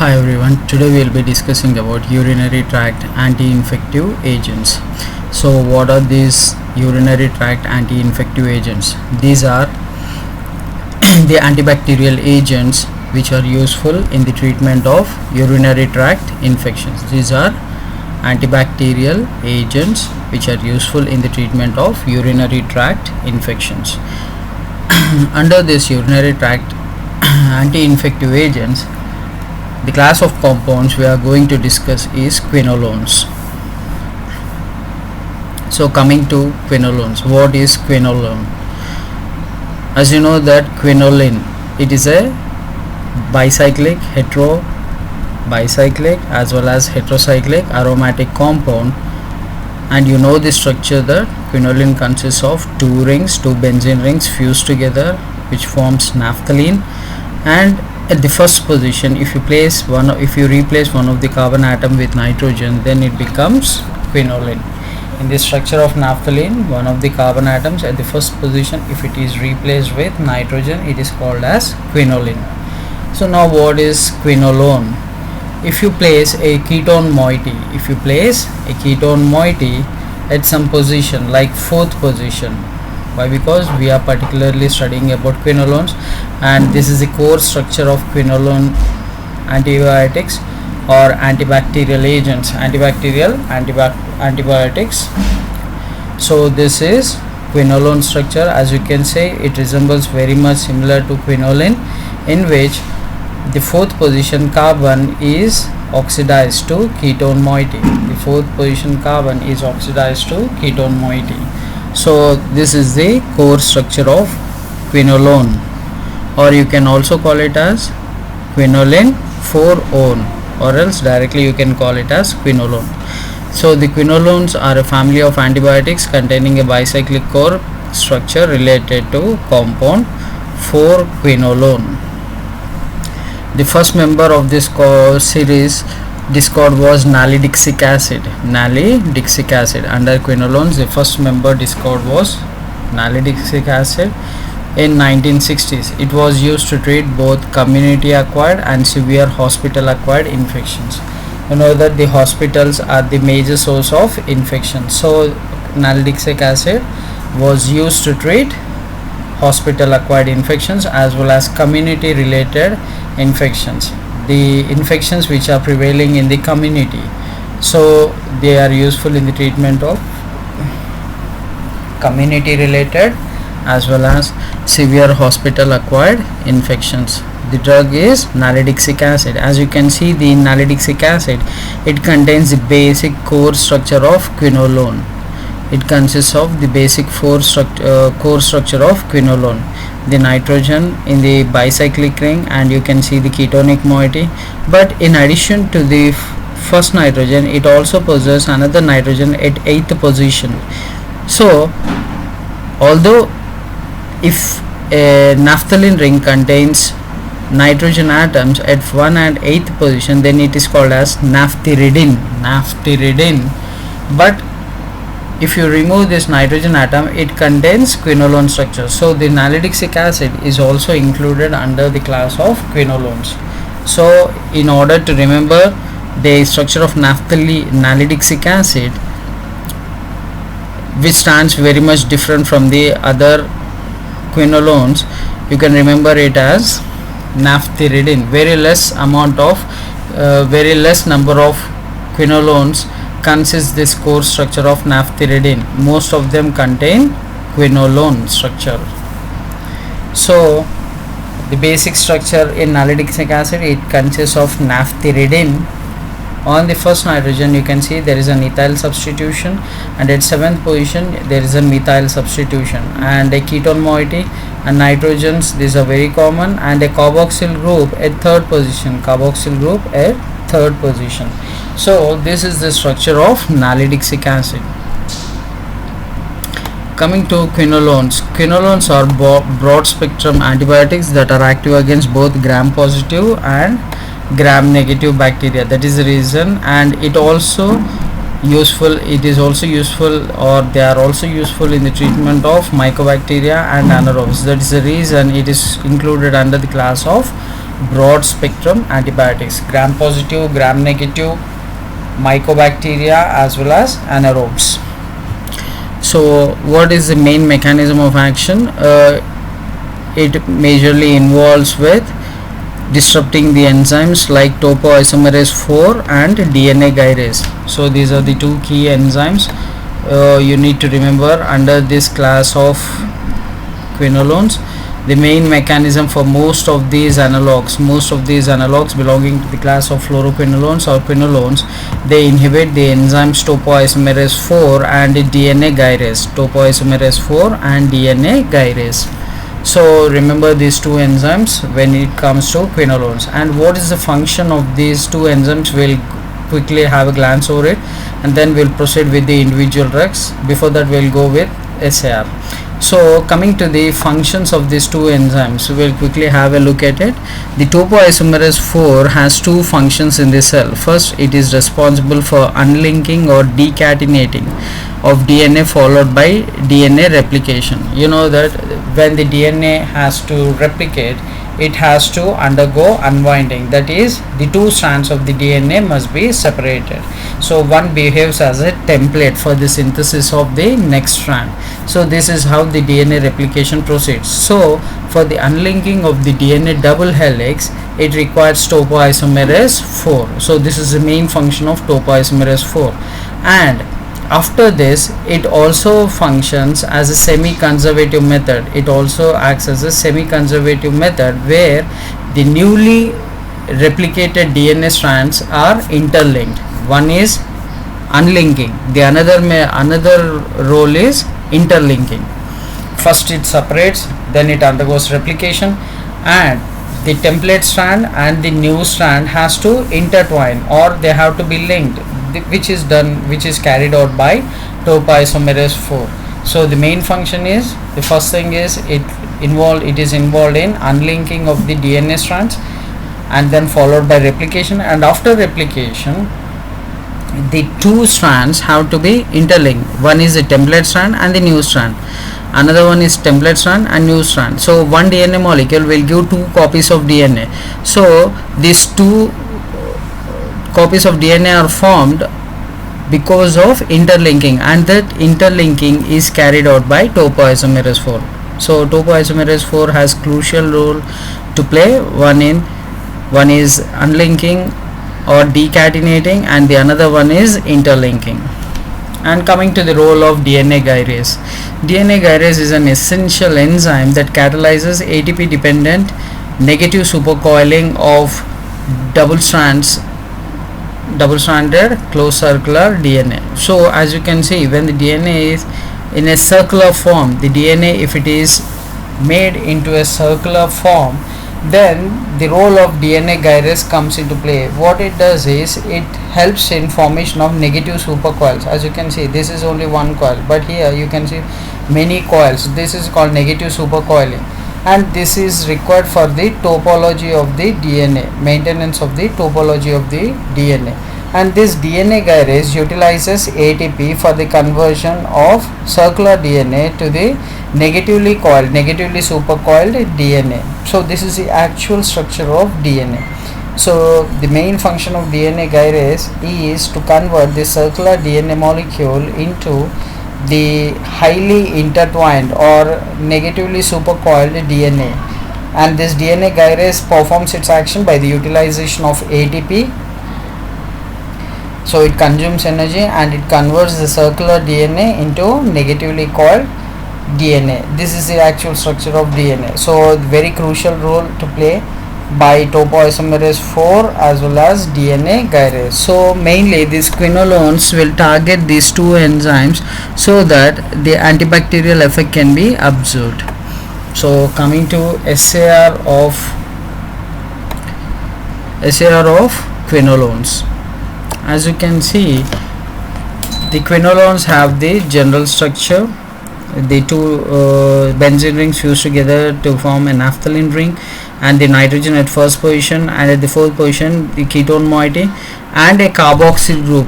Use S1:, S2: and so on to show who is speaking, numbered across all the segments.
S1: Hi everyone, today we will be discussing about urinary tract anti-infective agents. So what are these urinary tract anti-infective agents? These are the antibacterial agents which are useful in the treatment of urinary tract infections. These are antibacterial agents which are useful in the treatment of urinary tract infections. Under this urinary tract anti-infective agents, the class of compounds we are going to discuss is quinolones. So coming to quinolones, what is quinolone? As you know that quinoline, it is a bicyclic, bicyclic as well as heterocyclic aromatic compound, and you know the structure that quinoline consists of two benzene rings fused together which forms naphthalene, and at the first position if you replace one of the carbon atom with nitrogen, then it becomes quinoline. In the structure of naphthalene, one of the carbon atoms at the first position, if it is replaced with nitrogen, it is called as quinoline. So now what is quinolone? If you place a ketone moiety at some position like fourth position, why? Because we are particularly studying about quinolones, and this is the core structure of quinolone antibiotics or antibacterial agents, antibiotics. So this is quinolone structure. As you can say, it resembles very much similar to quinoline, in which the fourth position carbon is oxidized to ketone moiety. So this is the core structure of quinolone, or you can also call it as quinoline 4-one, or else directly you can call it as quinolone. So the quinolones are a family of antibiotics containing a bicyclic core structure related to compound 4-quinolone. The first member of this core series discord was nalidixic acid. Under quinolones, the first member discord was nalidixic acid. In 1960s, it was used to treat both community acquired and severe hospital acquired infections. You know that the hospitals are the major source of infection, so nalidixic acid was used to treat hospital acquired infections as well as community related infections, the infections which are prevailing in the community. So they are useful in the treatment of community related as well as severe hospital acquired infections. The drug is nalidixic acid. As you can see, the nalidixic acid, it contains the basic core structure of quinolone. It consists of the basic core structure of quinolone, the nitrogen in the bicyclic ring, and you can see the ketonic moiety. But in addition to the first nitrogen, it also possesses another nitrogen at 8th position. So although if a naphthalene ring contains nitrogen atoms at 1 and 8th position, then it is called as naphthyridine. But if you remove this nitrogen atom, it contains quinolone structure. So the nalidixic acid is also included under the class of quinolones. So in order to remember the structure of nalidixic acid, which stands very much different from the other quinolones, you can remember it as naphthyridine. Very less number of quinolones consists this core structure of naphthyridine. Most of them contain quinolone structure. So the basic structure in nalidixic acid, it consists of naphthyridine. On the first nitrogen, you can see there is an ethyl substitution, and at 7th position there is a methyl substitution, and a ketone moiety and nitrogens, these are very common, and a carboxyl group at 3rd position. So this is the structure of nalidixic acid. Coming to quinolones are broad spectrum antibiotics that are active against both gram positive and gram negative bacteria. That is the reason, and they are also useful in the treatment of mycobacteria and anaerobes. That is the reason it is included under the class of broad spectrum antibiotics, gram positive, gram negative, mycobacteria as well as anaerobes. So what is the main mechanism of action? It majorly involves with disrupting the enzymes like topoisomerase 4 and DNA gyrase. So these are the two key enzymes you need to remember under this class of quinolones. The main mechanism for most of these analogs belonging to the class of fluoroquinolones or quinolones, they inhibit the enzymes topoisomerase 4 and DNA gyrase. So remember these two enzymes when it comes to quinolones. And what is the function of these two enzymes? We'll quickly have a glance over it, and then we'll proceed with the individual drugs. Before that, we'll go with SAR. So coming to the functions of these two enzymes, we'll quickly have a look at it. The topoisomerase 4 has two functions in the cell. First, it is responsible for unlinking or decatenating of DNA followed by DNA replication. You know that when the DNA has to replicate, it has to undergo unwinding. That is, the two strands of the DNA must be separated. So one behaves as a template for the synthesis of the next strand. So this is how the DNA replication proceeds. So for the unlinking of the DNA double helix, it requires topoisomerase 4. So this is the main function of topoisomerase 4. And after this, it also functions as a semi-conservative method. It also acts as a semi-conservative method where the newly replicated DNA strands are interlinked. One is unlinking, the another role is interlinking. First it separates, then it undergoes replication, and the template strand and the new strand has to intertwine, or they have to be linked, which is carried out by topoisomerase 4. So the main function is, the first thing is it is involved in unlinking of the DNA strands, and then followed by replication, and after replication the two strands have to be interlinked. One is the template strand and the new strand, another one is template strand and new strand. So one DNA molecule will give two copies of DNA. So these two copies of DNA are formed because of interlinking, and that interlinking is carried out by topoisomerase 4. So topoisomerase 4 has crucial role to play. One is unlinking or decatenating, and the another one is interlinking. And coming to the role of DNA gyrase. DNA gyrase is an essential enzyme that catalyzes ATP dependent negative supercoiling of double-stranded closed circular DNA. So as you can see, when the DNA is in a circular form, the DNA, if it is made into a circular form, then the role of DNA gyrase comes into play. What it does is it helps in formation of negative supercoils. As you can see, this is only one coil, but here you can see many coils. This is called negative supercoiling, and this is required for the topology of the DNA, maintenance of the topology of the DNA. And this DNA gyrase utilizes ATP for the conversion of circular DNA to the negatively supercoiled DNA. So this is the actual structure of DNA. So the main function of DNA gyrase is to convert the circular DNA molecule into the highly intertwined or negatively supercoiled DNA, and this DNA gyrase performs its action by the utilization of ATP. So it consumes energy and it converts the circular DNA into negatively coiled DNA. This is the actual structure of DNA. So very crucial role to play by topoisomerase 4 as well as DNA gyrase. So mainly these quinolones will target these two enzymes so that the antibacterial effect can be observed. So coming to SAR of quinolones. As you can see, the quinolones have the general structure. The two benzene rings fuse together to form a naphthalene ring, and the nitrogen at first position, and at the fourth position the ketone moiety and a carboxyl group.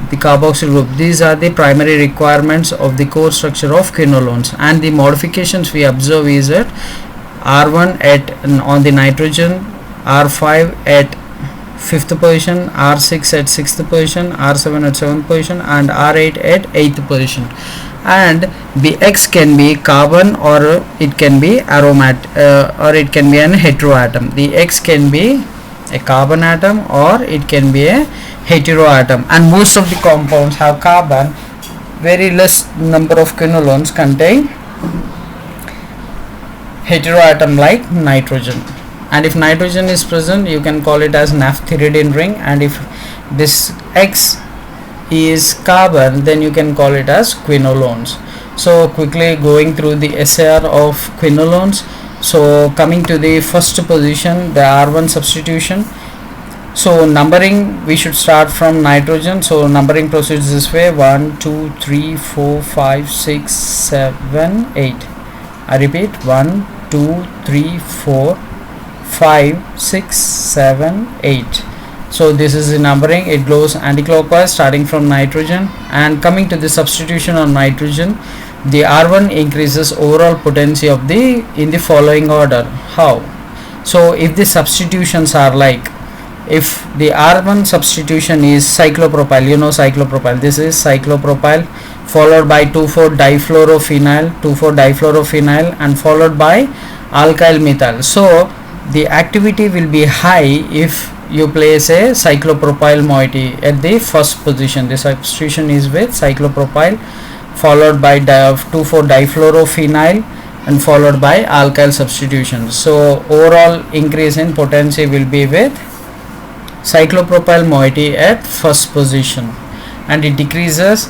S1: These are the primary requirements of the core structure of quinolones, and the modifications we observe is that R1 on the nitrogen R5 at 5th position, R6 at 6th position, R7 at 7th position, and R8 at 8th position. And the X can be carbon, or it can be aromatic, or it can be an heteroatom. The X can be a carbon atom, or it can be a heteroatom. And most of the compounds have carbon. Very less number of quinolones contain heteroatom like nitrogen. And if nitrogen is present, you can call it as naphthyridine ring. And if this X is carbon, then you can call it as quinolones. So quickly going through the SAR of quinolones. So coming to the first position, the R1 substitution. So numbering, we should start from nitrogen. So numbering proceeds this way: 1 2 3 4 5 6 7 8. I repeat: 1 2 3 4 5 6 7 8. So this is the numbering. It goes anti-clockwise starting from nitrogen. And coming to the substitution on nitrogen, the R1 increases overall potency of the in the following order. How? So if the substitutions are like, if the R1 substitution is cyclopropyl, you know cyclopropyl, this is cyclopropyl, followed by 2,4-difluorophenyl, 2,4-difluorophenyl, and followed by alkyl methyl. So the activity will be high if you place a cyclopropyl moiety at the first position. The substitution is with cyclopropyl, followed by 2,4-difluorophenyl, and followed by alkyl substitution. So overall increase in potency will be with cyclopropyl moiety at first position, and it decreases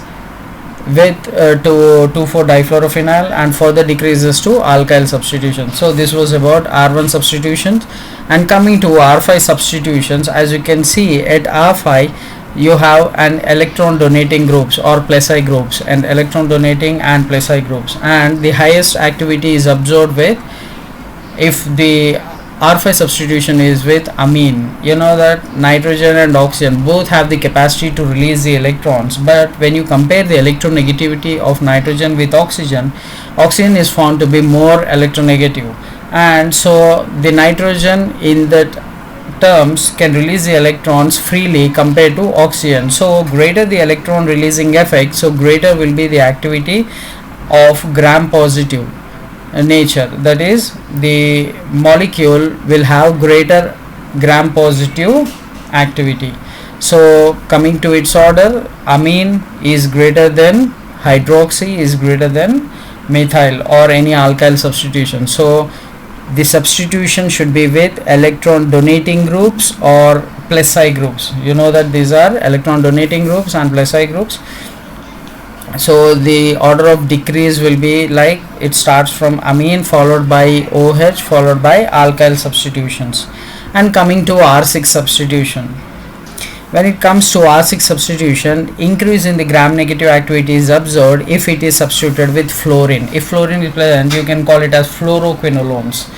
S1: with to 2,4-difluorophenyl and further decreases to alkyl substitution. So this was about R1 substitutions. And coming to R5 substitutions, as you can see at R5 you have an electron donating groups or plus-I groups, and electron donating and plus-I groups, and the highest activity is observed with, if the R5 substitution is with amine. You know that nitrogen and oxygen both have the capacity to release the electrons, but when you compare the electronegativity of nitrogen with oxygen, oxygen is found to be more electronegative, and so the nitrogen in that terms can release the electrons freely compared to oxygen. So greater the electron releasing effect, so greater will be the activity of gram positive nature, that is the molecule will have greater gram positive activity. So coming to its order, amine is greater than hydroxy, is greater than methyl or any alkyl substitution. So the substitution should be with electron donating groups or plus-I groups. You know that these are electron donating groups and plus-I groups. So the order of decrease will be like, it starts from amine, followed by OH, followed by alkyl substitutions. And coming to R6 substitution, when it comes to R6 substitution, increase in the gram negative activity is observed if it is substituted with fluorine. If fluorine is present, you can call it as fluoroquinolones.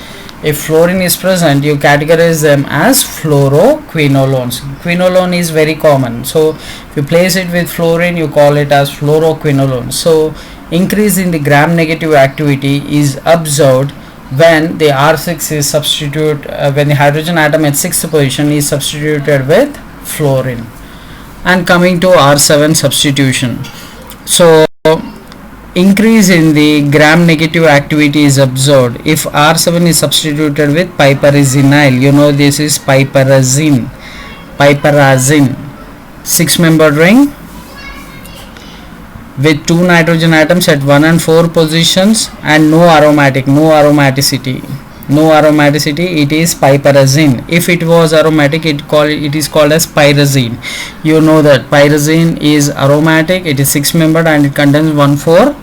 S1: If fluorine is present, you categorize them as fluoroquinolones. Quinolone is very common, so if you place it with fluorine, you call it as fluoroquinolones. So increase in the gram negative activity is observed when the R6 is substituted, when the hydrogen atom at 6th position is substituted with fluorine. And coming to R7 substitution, so increase in the gram negative activity is observed if R7 is substituted with piperazine. You know this is piperazine, 6-membered ring with 2 nitrogen atoms at 1 and 4 positions, and no aromaticity, it is piperazine. If it was aromatic, it is called as pyrazine. You know that pyrazine is aromatic, it is 6-membered and it contains 1,4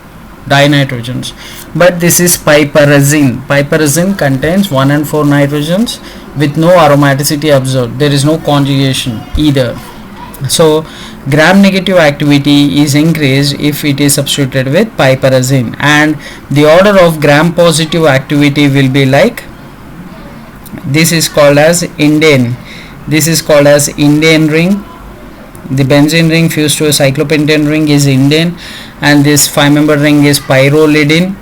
S1: dinitrogens, but this is piperazine. Piperazine contains 1 and 4 nitrogens with no aromaticity observed. There is no conjugation either. So gram negative activity is increased if it is substituted with piperazine, and the order of gram positive activity will be like, this is called as indane. This is called as indane ring. The benzene ring fused to a cyclopentane ring is indane, and this 5-membered ring is pyrrolidine,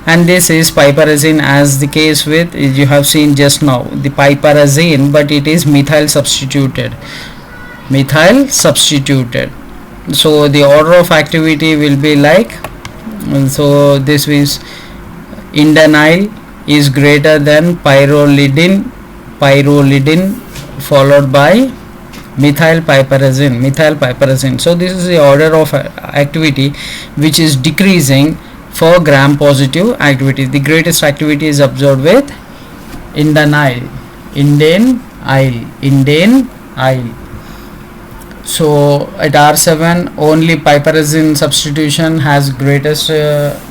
S1: and this is piperazine, as the case with you have seen just now, the piperazine, but it is methyl substituted. So the order of activity will be like, so this is indanyl is greater than pyrrolidine followed by methyl piperazine. So this is the order of activity which is decreasing for gram positive activity. The greatest activity is observed with indanyl. So at R7 only piperazine substitution has greatest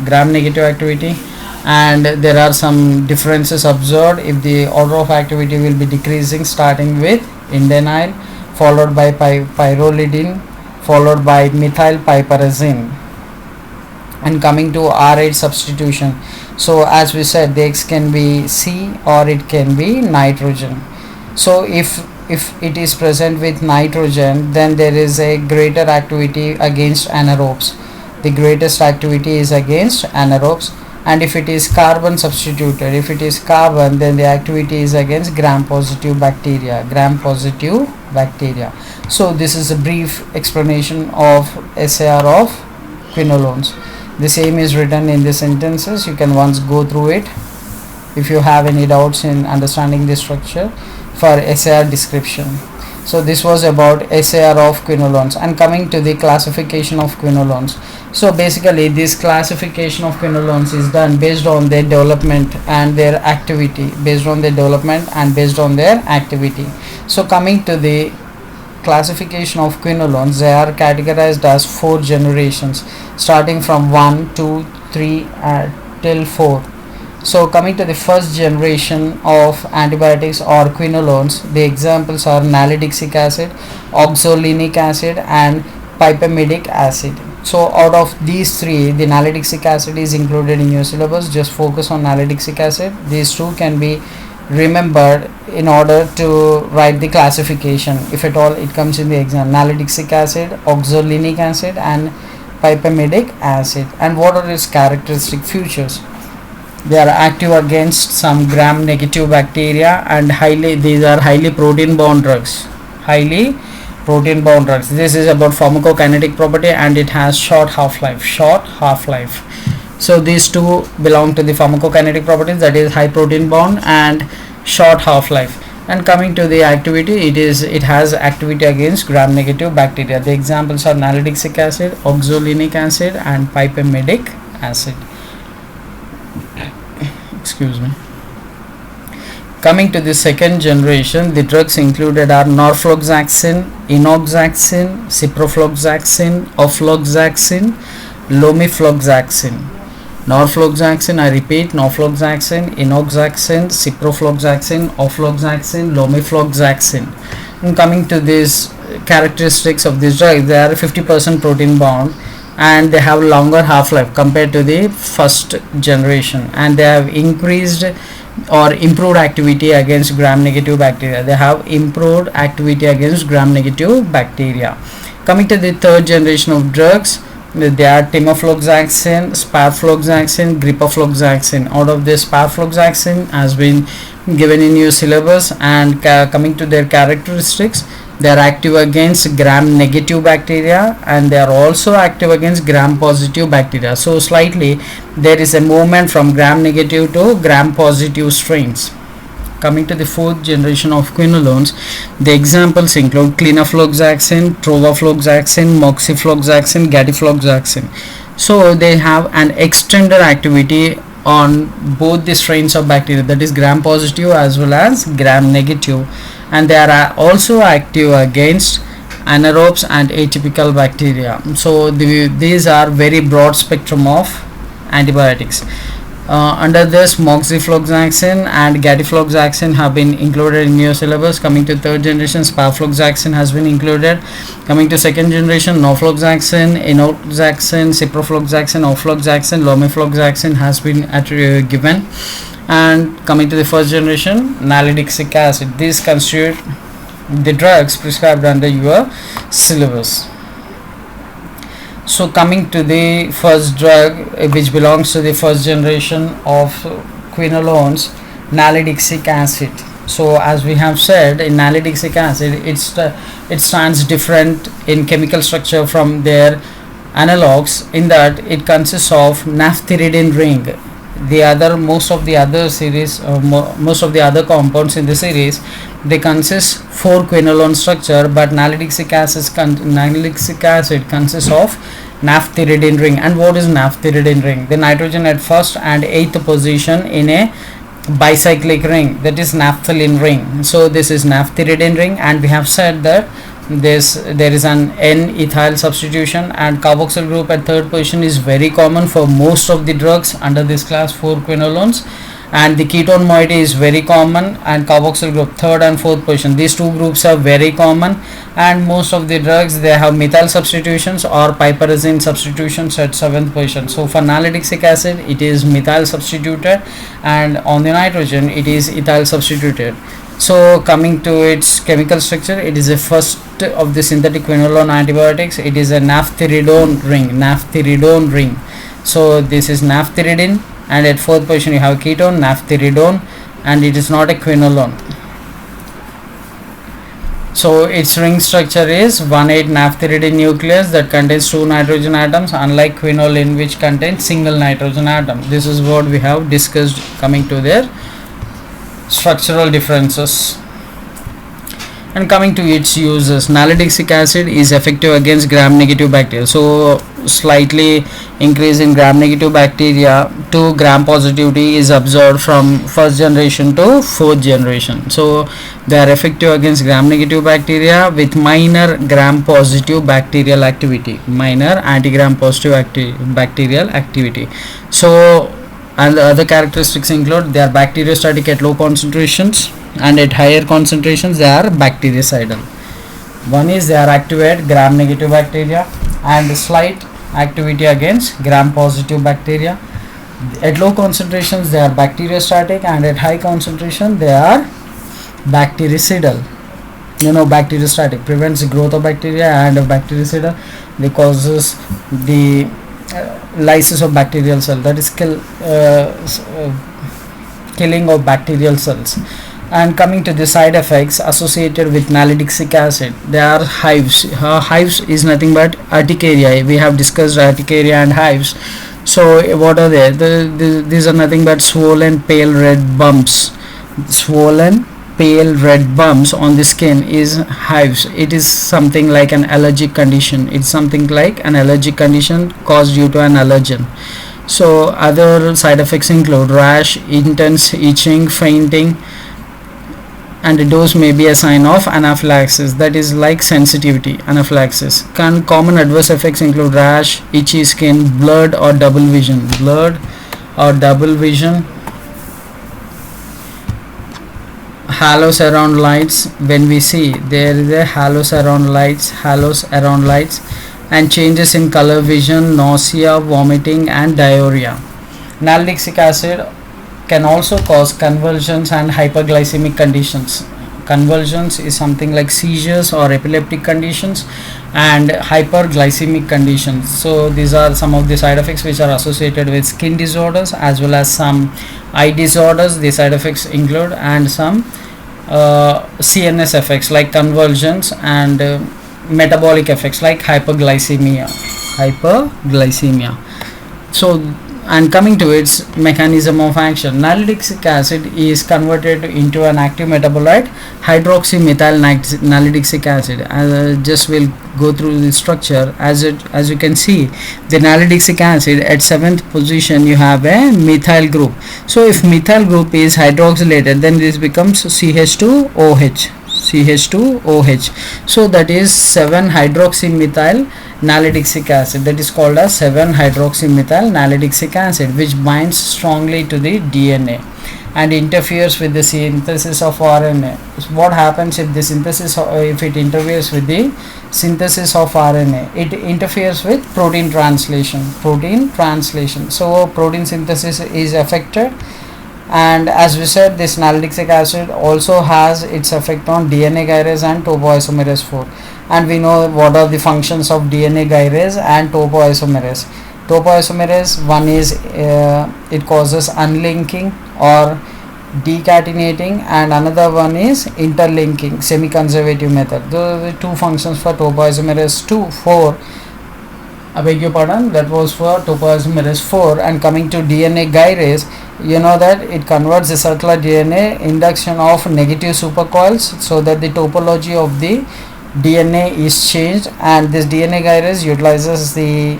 S1: gram negative activity, and there are some differences observed if the order of activity will be decreasing, starting with indanyl followed by pyrrolidine followed by methyl piperazine, and coming to R8 substitution. So as we said, the X can be C or it can be nitrogen. So if it is present with nitrogen, then there is a greater activity against anaerobes. The greatest activity is against anaerobes. And if it is carbon substituted, then the activity is against gram positive bacteria. So this is a brief explanation of SAR of quinolones. The same is written in the sentences. You can once go through it if you have any doubts in understanding the structure for SAR description. So this was about SAR of quinolones. And coming to the classification of quinolones, so basically this classification of quinolones is done based on their development and their activity. So coming to the classification of quinolones, they are categorized as 4 generations, starting from 1, 2, 3 till 4. So coming to the first generation of antibiotics or quinolones, the examples are nalidixic acid, oxolinic acid and pipemidic acid. So out of these 3, the nalidixic acid is included in your syllabus. Just focus on nalidixic acid. These 2 can be remembered in order to write the classification, if at all it comes in the exam. Nalidixic acid, oxolinic acid and pipemidic acid. And what are its characteristic features? They are active against some gram negative bacteria, and these are highly protein bound drugs. This is about pharmacokinetic property, and it has short half-life. So these 2 belong to the pharmacokinetic properties, that is high protein bound and short half-life. And coming to the activity, it has activity against gram negative bacteria. The examples are nalidixic acid, oxolinic acid and pipemidic acid. Coming to the second generation, the drugs included are norfloxacin, enoxaxin, ciprofloxacin, ofloxacin, lomifloxacin. Norfloxacin, I repeat, norfloxacin, enoxaxin, ciprofloxacin, ofloxacin, lomifloxacin. And coming to these characteristics of this drug, they are 50% protein bound, and they have longer half-life compared to the first generation, and they have increased or improved activity against gram negative bacteria. Coming to the third generation of drugs, they are timofloxacin, sparfloxacin, gripafloxacin. Out of this, sparfloxacin has been given in your syllabus, and coming to their characteristics, they are active against gram negative bacteria, and they are also active against gram positive bacteria. So slightly there is a movement from gram negative to gram positive strains. Coming to the fourth generation of quinolones, the examples include clinafloxacin, trovafloxacin, moxifloxacin, gatifloxacin. So they have an extended activity on both the strains of bacteria, that is gram positive as well as gram negative, and they are also active against anaerobes and atypical bacteria. So these are very broad spectrum of antibiotics. Under this, moxifloxacin and gatifloxacin have been included in your syllabus. Coming to third generation, sparfloxacin has been included. Coming to second generation, norfloxacin, enoxaxin, ciprofloxacin, ofloxacin, lomifloxacin has been given. And coming to the first generation, nalidixic acid. These constitute the drugs prescribed under your syllabus. So coming to the first drug, which belongs to the first generation of quinolones, nalidixic acid. So as we have said, in nalidixic acid, it stands different in chemical structure from their analogues, in that it consists of naphthyridine ring. The other most of the other series, most of the other compounds in the series, they consist 4 quinolone structure, but nalidixic acid consists of naphthyridine ring. And what is naphthyridine ring? The nitrogen at first and 8th position in a bicyclic ring, that is naphthalene ring. So this is naphthyridine ring, and we have said that there is an N-ethyl substitution, and carboxyl group at 3rd position is very common for most of the drugs under this class 4 quinolones, and the ketone moiety is very common, and carboxyl group 3rd and 4th position. These two groups are very common, and most of the drugs, they have methyl substitutions or piperazine substitutions at 7th position. So for nalidixic acid, it is methyl substituted, and on the nitrogen it is ethyl substituted. So coming to its chemical structure, it is a first of the synthetic quinolone antibiotics. It is a naphthyridone ring. So this is naphthyridine, and at 4th position you have ketone naphthyridone, and it is not a quinolone. So its ring structure is 1,8 naphthyridine nucleus that contains 2 nitrogen atoms, unlike quinoline which contains single nitrogen atom. This is what we have discussed coming to their structural differences. And coming to its uses, nalidixic acid is effective against gram-negative bacteria. So slightly increase in gram-negative bacteria to gram-positivity is observed from 1st generation to 4th generation. So they are effective against gram-negative bacteria with minor gram-positive bacterial activity, minor anti-gram positive bacterial activity. So, and the other characteristics include they are bacteriostatic at low concentrations, and at higher concentrations they are bactericidal. One is they are active at gram negative bacteria and slight activity against gram positive bacteria. At low concentrations they are bacteriostatic, and at high concentration they are bactericidal. Bacteriostatic prevents the growth of bacteria, and bactericidal, they causes the lysis of bacterial cell, that is killing of bacterial cells. And coming to the side effects associated with nalidixic acid, there are hives. Hives is nothing but urticaria. We have discussed urticaria and hives. So what are they? These are nothing but swollen pale red bumps. Swollen pale red bumps on the skin is hives. It is something like an allergic condition. It's something like an allergic condition caused due to an allergen. So other side effects include rash, intense itching, fainting, and a dose may be a sign of anaphylaxis, that is like sensitivity, anaphylaxis. Common adverse effects include rash, itchy skin, blurred or double vision. Halos around lights. When we see there is a halos around lights, and changes in color vision, nausea, vomiting, and diarrhea. Nalidixic acid can also cause convulsions and hyperglycemic conditions. Convulsions is something like seizures or epileptic conditions, and hyperglycemic conditions. So these are some of the side effects which are associated with skin disorders as well as some eye disorders. The side effects include, and some CNS effects like convulsions, and metabolic effects like hyperglycemia. So, and coming to its mechanism of action, nalidixic acid is converted into an active metabolite, hydroxymethyl nalidixic acid. Just will go through the structure. As you can see, the nalidixic acid at 7th position you have a methyl group. So if methyl group is hydroxylated, then this becomes CH2OH. So that is 7-hydroxymethyl nalidixic acid, that is called as 7-hydroxymethyl nalidixic acid, which binds strongly to the DNA and interferes with the synthesis of RNA. What happens if it interferes with the synthesis of RNA? It interferes with protein translation. So protein synthesis is affected. And as we said, this nalidixic acid also has its effect on DNA gyrase and topoisomerase 4. and we know what are the functions of DNA gyrase and topoisomerase. Topoisomerase, one is it causes unlinking or decatenating, and another one is interlinking, semi-conservative method. Those are the two functions for topoisomerase 2. 4, I beg your pardon, that was for topoisomerase 4. And coming to DNA gyrase, you know that it converts the circular DNA, induction of negative supercoils, so that the topology of the DNA is changed, and this DNA gyrase utilizes the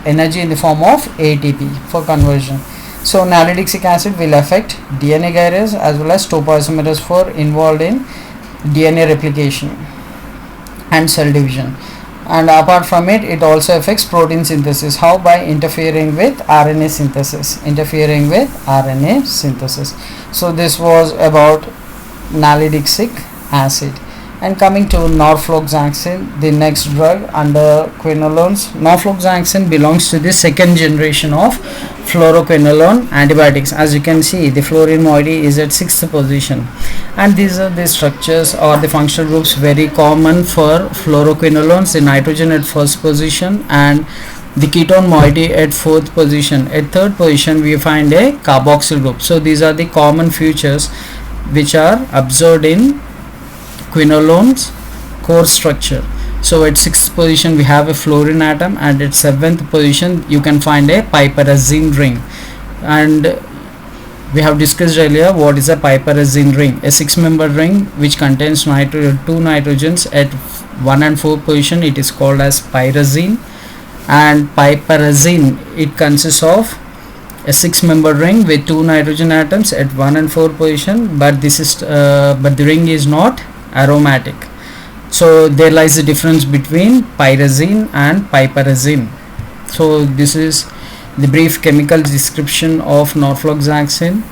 S1: energy in the form of ATP for conversion. So nalidixic acid will affect DNA gyrase as well as topoisomerase 4 involved in DNA replication and cell division. And apart from it, it also affects protein synthesis. How? By interfering with RNA synthesis. So this was about nalidixic acid. And coming to norfloxacin, the next drug under quinolones. Norfloxacin belongs to the second generation of fluoroquinolone antibiotics. As you can see, the fluorine moiety is at 6th position, and these are the structures or the functional groups very common for fluoroquinolones. The nitrogen at 1st position and the ketone moiety at 4th position. At 3rd position we find a carboxyl group. So these are the common features which are observed in quinolones core structure. So at 6th position we have a fluorine atom, and at 7th position you can find a piperazine ring. And we have discussed earlier what is a piperazine ring. A 6-membered ring which contains 2 nitrogens at 1 and 4 position, it is called as pyrazine. And piperazine, it consists of a 6-membered ring with 2 nitrogen atoms at 1 and 4 position, but this is but the ring is not aromatic. So there lies the difference between pyrazine and piperazine. So this is the brief chemical description of norfloxacin.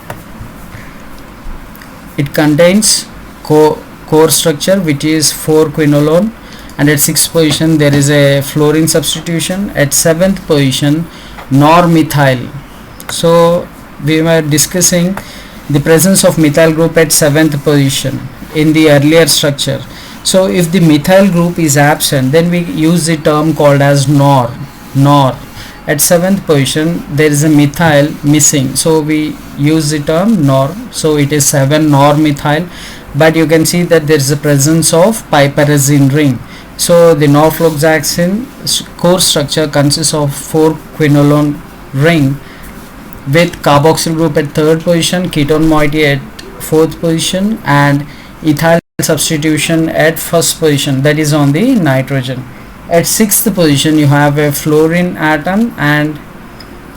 S1: It contains core structure which is 4-quinolone, and at 6th position there is a fluorine substitution. At 7th position normethyl. So we were discussing the presence of methyl group at 7th position in the earlier structure. So if the methyl group is absent, then we use the term called as nor. At 7th position there is a methyl missing, so we use the term nor. So it is 7 normethyl, but you can see that there is a presence of piperazine ring. So the norfloxacin core structure consists of 4-quinolone ring with carboxyl group at 3rd position, ketone moiety at 4th position, and ethyl substitution at 1st position, that is on the nitrogen. At 6th position you have a fluorine atom, and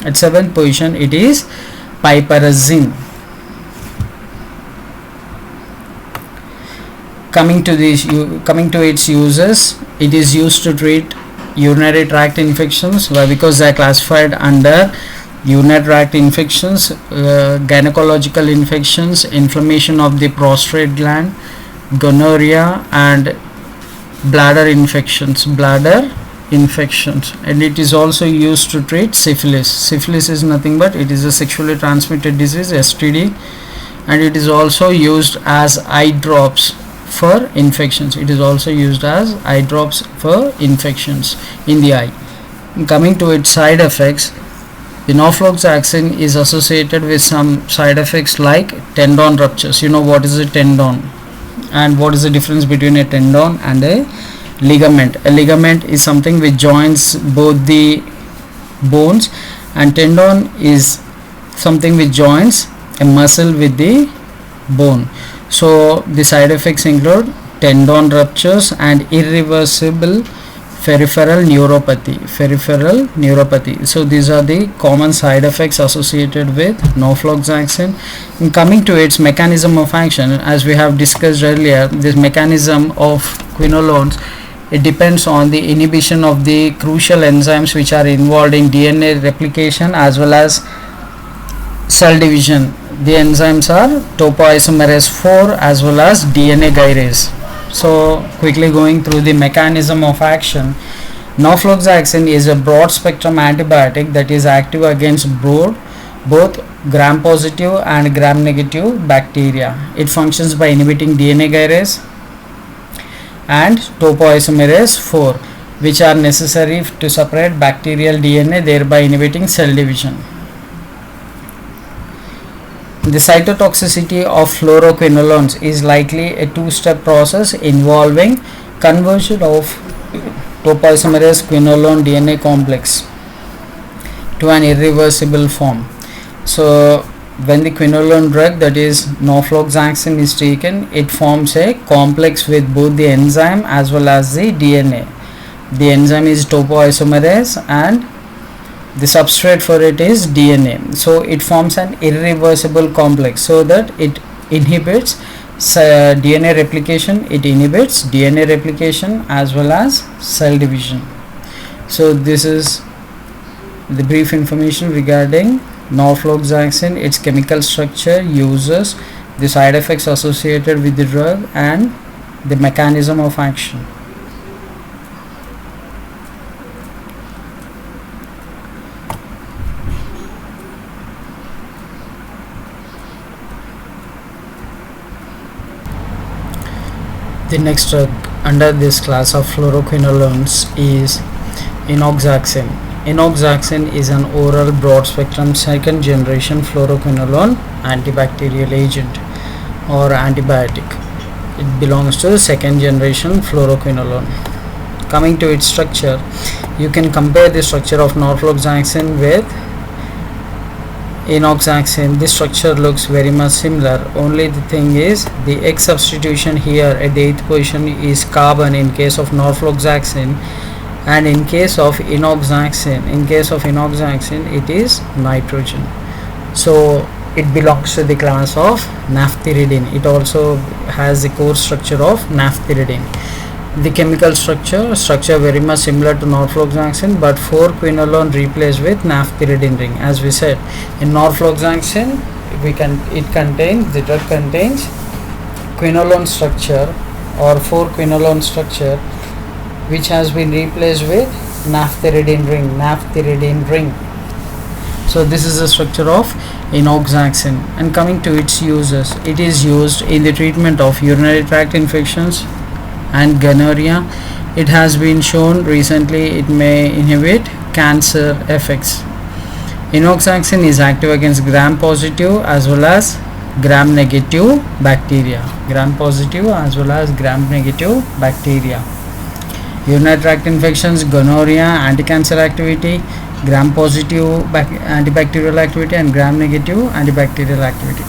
S1: at 7th position it is piperazine. Coming to its uses, it is used to treat urinary tract infections, because they are classified under urinary tract infections, gynecological infections, inflammation of the prostate gland, gonorrhea, and bladder infections. And it is also used to treat syphilis. Syphilis is nothing but it is a sexually transmitted disease, STD, and it is also used as eye drops for infections. In the eye. Coming to its side effects, the norfloxacin is associated with some side effects like tendon ruptures. You know what is a tendon and what is the difference between a tendon and a ligament. A ligament is something which joins both the bones, and tendon is something which joins a muscle with the bone. So the side effects include tendon ruptures and irreversible peripheral neuropathy. So these are the common side effects associated with norfloxacin. And coming to its mechanism of action, as we have discussed earlier, this mechanism of quinolones, it depends on the inhibition of the crucial enzymes which are involved in DNA replication as well as cell division. The enzymes are topoisomerase 4 as well as DNA gyrase. So quickly going through the mechanism of action, norfloxacin is a broad spectrum antibiotic that is active against both gram positive and gram negative bacteria. It functions by inhibiting DNA gyrase. and topoisomerase 4, which are necessary to separate bacterial DNA, thereby inhibiting cell division. The cytotoxicity of fluoroquinolones is likely a two-step process involving conversion of topoisomerase quinolone DNA complex to an irreversible form. So when the quinolone drug, that is norfloxacin, is taken, it forms a complex with both the enzyme as well as the DNA. The enzyme is topoisomerase and the substrate for it is DNA. So it forms an irreversible complex, so that it inhibits DNA replication, as well as cell division. So this is the brief information regarding norfloxacin, its chemical structure, uses, the side effects associated with the drug, and the mechanism of action. The next drug under this class of fluoroquinolones is enoxaparin. Enoxaparin is an oral broad spectrum second generation fluoroquinolone antibacterial agent or antibiotic. It belongs to second generation fluoroquinolone. Coming to its structure, you can compare the structure of norfloxacin with enoxaparin. This structure looks very much similar, only the thing is the X substitution here at the 8th position is carbon in case of norfloxacin, and in case of enoxaparin it is nitrogen. So it belongs to the class of naphthyridine. It also has the core structure of naphthyridine. The chemical structure very much similar to norfloxacin, but 4-quinolone replaced with naphthyridine ring. As we said, in norfloxacin the drug contains quinolone structure or 4-quinolone structure, which has been replaced with naphthyridine ring. So this is the structure of enoxaparin. And coming to its uses, it is used in the treatment of urinary tract infections and gonorrhea. It has been shown recently it may inhibit cancer effects. Enoxaparin is active against gram-positive as well as gram-negative bacteria. Urinary tract infections, gonorrhea, anti-cancer activity, gram-positive antibacterial activity, and gram-negative antibacterial activity.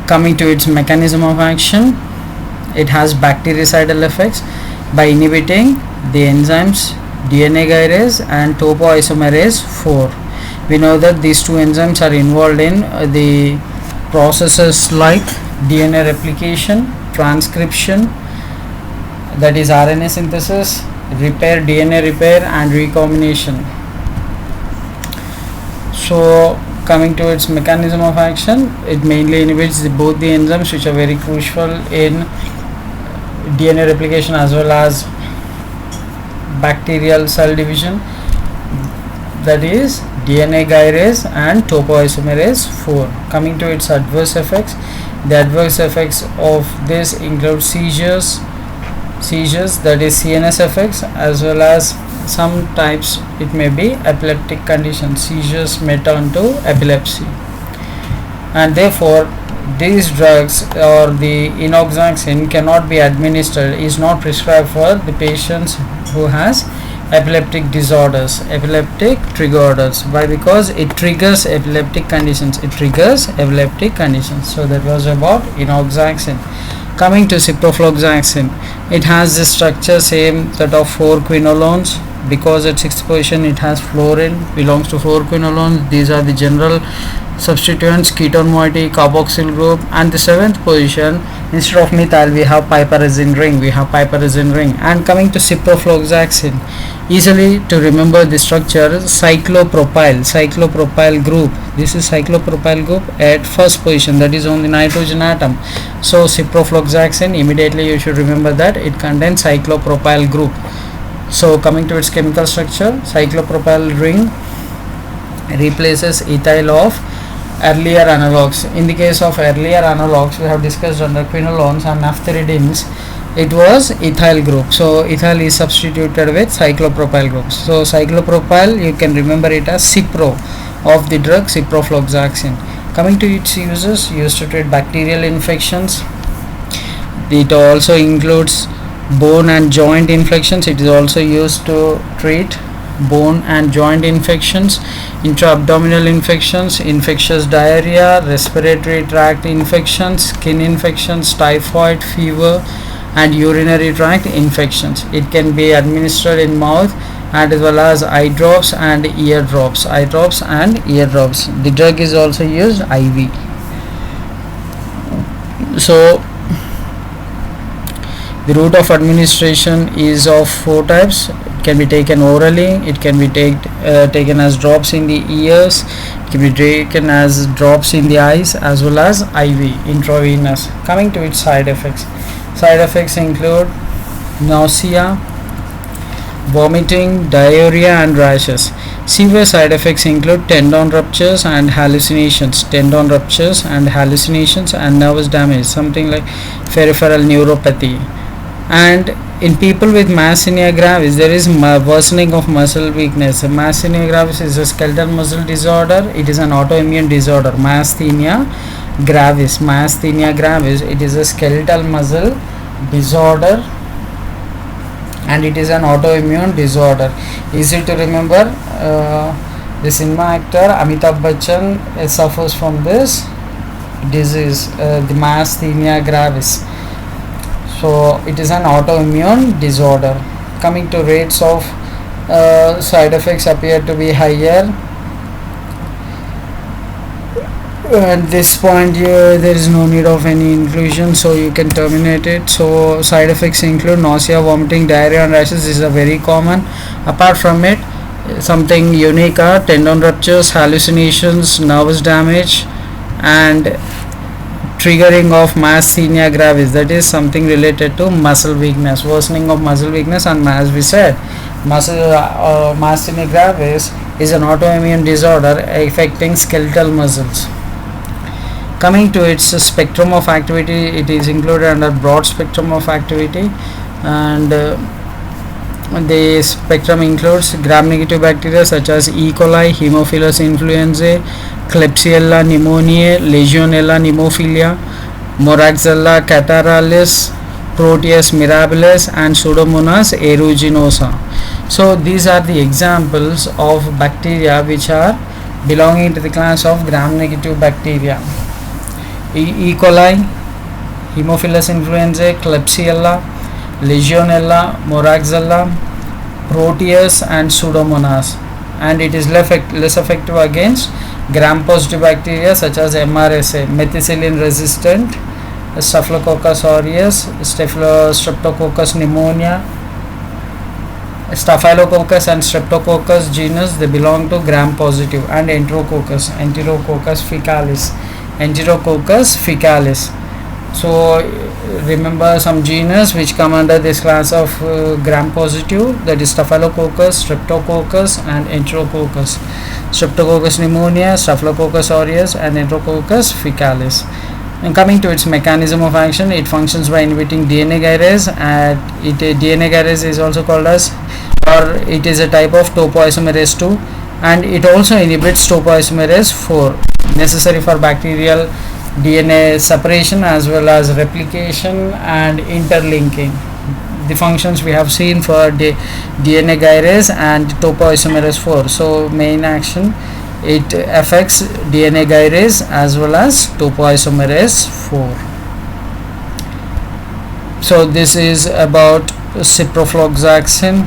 S1: Coming to its mechanism of action, it has bactericidal effects by inhibiting the enzymes DNA gyrase and topoisomerase 4. We know that these two enzymes are involved in the processes like DNA replication, transcription, that is RNA synthesis, repair, DNA repair, and recombination. So coming to its mechanism of action, it mainly inhibits both the enzymes which are very crucial in DNA replication as well as bacterial cell division, that is DNA gyrase and topoisomerase 4. Coming to its adverse effects, the adverse effects of this include seizures, that is CNS effects, as well as some types it may be epileptic conditions. Seizures may turn to epilepsy, and therefore these drugs or the enoxaparin cannot be administered, is not prescribed for the patients who has epileptic trigger orders. Why? Because it triggers epileptic conditions. So that was about enoxaparin. Coming to ciprofloxacin, it has the structure same that of 4-quinolones. Because at 6th position it has fluorine, belongs to 4-quinolones. These are the general substituents, ketone moiety, carboxyl group. And the 7th position, instead of methyl we have piperazine ring. And coming to ciprofloxacin, easily to remember the structure, cyclopropyl group. This is cyclopropyl group at 1st position, that is on the nitrogen atom. So ciprofloxacin, immediately you should remember that it contains cyclopropyl group. So coming to its chemical structure, cyclopropyl ring replaces ethyl of earlier analogs. In the case of earlier analogs, we have discussed under quinolones and naphthalidins, it was ethyl group. So ethyl is substituted with cyclopropyl groups. So cyclopropyl, you can remember it as Cipro of the drug ciprofloxacin. Coming to its uses, used to treat bacterial infections. It also includes bone and joint infections. It is also used to treat bone and joint infections, intra-abdominal infections, infectious diarrhea, respiratory tract infections, skin infections, typhoid fever, and urinary tract infections. It can be administered in mouth and as well as eye drops and ear drops. Eye drops and ear drops. The drug is also used IV. So the route of administration is of 4 types. It can be taken orally, it can be taken as drops in the ears, it can be taken as drops in the eyes, as well as IV, intravenous. Coming to its side effects. Side effects include nausea, vomiting, diarrhea, and rashes. Severe side effects include tendon ruptures and hallucinations, and nervous damage, something like peripheral neuropathy. And in people with myasthenia gravis, there is worsening of muscle weakness. Myasthenia gravis is a skeletal muscle disorder. It is an autoimmune disorder. Myasthenia gravis, it is a skeletal muscle disorder and it is an autoimmune disorder. Easy to remember. The cinema actor Amitabh Bachchan suffers from this disease, the myasthenia gravis. So it is an autoimmune disorder. Coming to rates of side effects appear to be higher. At this point there is no need of any inclusion, so you can terminate it. So side effects include nausea, vomiting, diarrhea, and rashes. This is a very common. Apart from it, something unique are tendon ruptures, hallucinations, nervous damage, and triggering of myasthenia gravis, that is something related to muscle weakness, worsening of muscle weakness. And as we said, myasthenia gravis is an autoimmune disorder affecting skeletal muscles. Coming to its spectrum of activity, it is included under broad spectrum of activity, and the spectrum includes gram-negative bacteria such as E. coli, Haemophilus influenzae, Klebsiella pneumoniae, Legionella pneumophila, Moraxella catarrhalis, Proteus mirabilis, and Pseudomonas aeruginosa. So these are the examples of bacteria which are belonging to the class of gram-negative bacteria. E. coli, Haemophilus influenzae, Klebsiella, Legionella, Moraxella, Proteus, and Pseudomonas. And it is less effective against gram-positive bacteria such as MRSA, methicillin resistant, Staphylococcus aureus, Streptococcus pneumonia, Staphylococcus and Streptococcus genus, they belong to gram-positive, and Enterococcus faecalis. So remember some genus which come under this class of gram-positive, that is Staphylococcus, Streptococcus, and Enterococcus. Streptococcus pneumonia, Staphylococcus aureus, and Enterococcus faecalis. And coming to its mechanism of action, it functions by inhibiting DNA gyrase, and DNA gyrase is also called as, or it is a type of topoisomerase 2, and it also inhibits topoisomerase 4, necessary for bacterial DNA separation as well as replication and interlinking. The functions we have seen for DNA gyrase and topoisomerase 4. So main action, it affects DNA gyrase as well as topoisomerase 4. So this is about ciprofloxacin.